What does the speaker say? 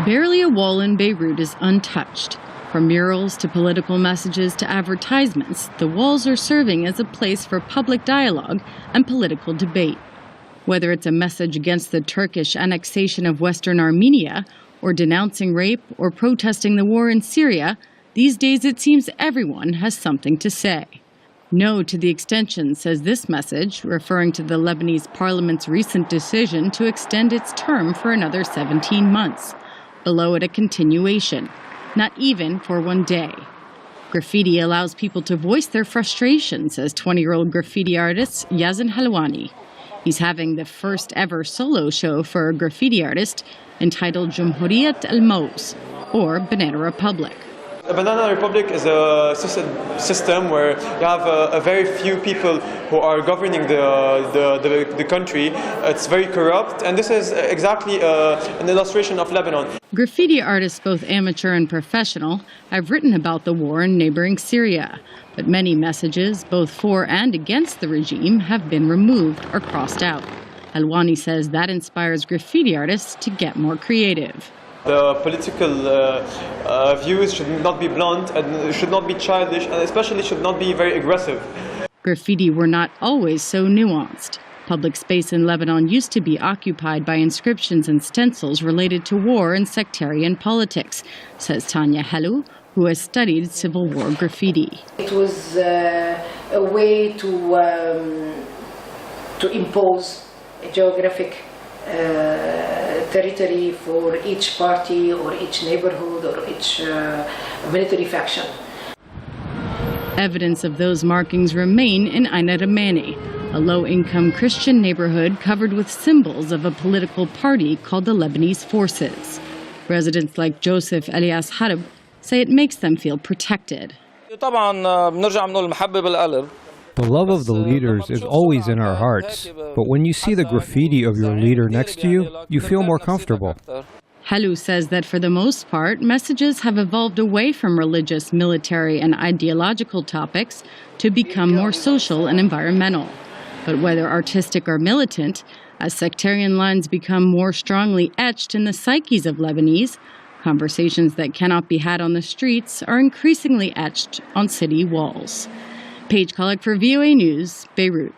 Barely a wall in Beirut is untouched. From murals to political messages to advertisements, the walls are serving as a place for public dialogue and political debate. Whether it's a message against the Turkish annexation of Western Armenia, or denouncing rape, or protesting the war in Syria, these days it seems everyone has something to say. No to the extension, says this message, referring to the Lebanese parliament's recent decision to extend its term for another 17 months. Below it, a continuation, not even for one day. Graffiti allows people to voice their frustration, says 20-year-old graffiti artist Yazan Halwani. He's having the first ever solo show for a graffiti artist entitled Jumhuriyat al-Maus, or Banana Republic. A banana republic is a system where you have a very few people who are governing the country. It's very corrupt, and this is exactly an illustration of Lebanon. Graffiti artists, both amateur and professional, have written about the war in neighboring Syria. But many messages, both for and against the regime, have been removed or crossed out. Alwani says that inspires graffiti artists to get more creative. The political views should not be blunt and should not be childish, and especially should not be very aggressive. Graffiti were not always so nuanced. Public space in Lebanon used to be occupied by inscriptions and stencils related to war and sectarian politics, says Tanya Halou, who has studied Civil War graffiti. It was a way to impose a geographic territory for each party or each neighborhood or each military faction. Evidence of those markings remain in Aina Ramani, a low-income Christian neighborhood covered with symbols of a political party called the Lebanese Forces. Residents like Joseph Elias Harb say it makes them feel protected. The love of the leaders is always in our hearts, but when you see the graffiti of your leader next to you, you feel more comfortable. Halou says that for the most part, messages have evolved away from religious, military, and ideological topics to become more social and environmental. But whether artistic or militant, as sectarian lines become more strongly etched in the psyches of Lebanese, conversations that cannot be had on the streets are increasingly etched on city walls. Paige Kollock for VOA News, Beirut.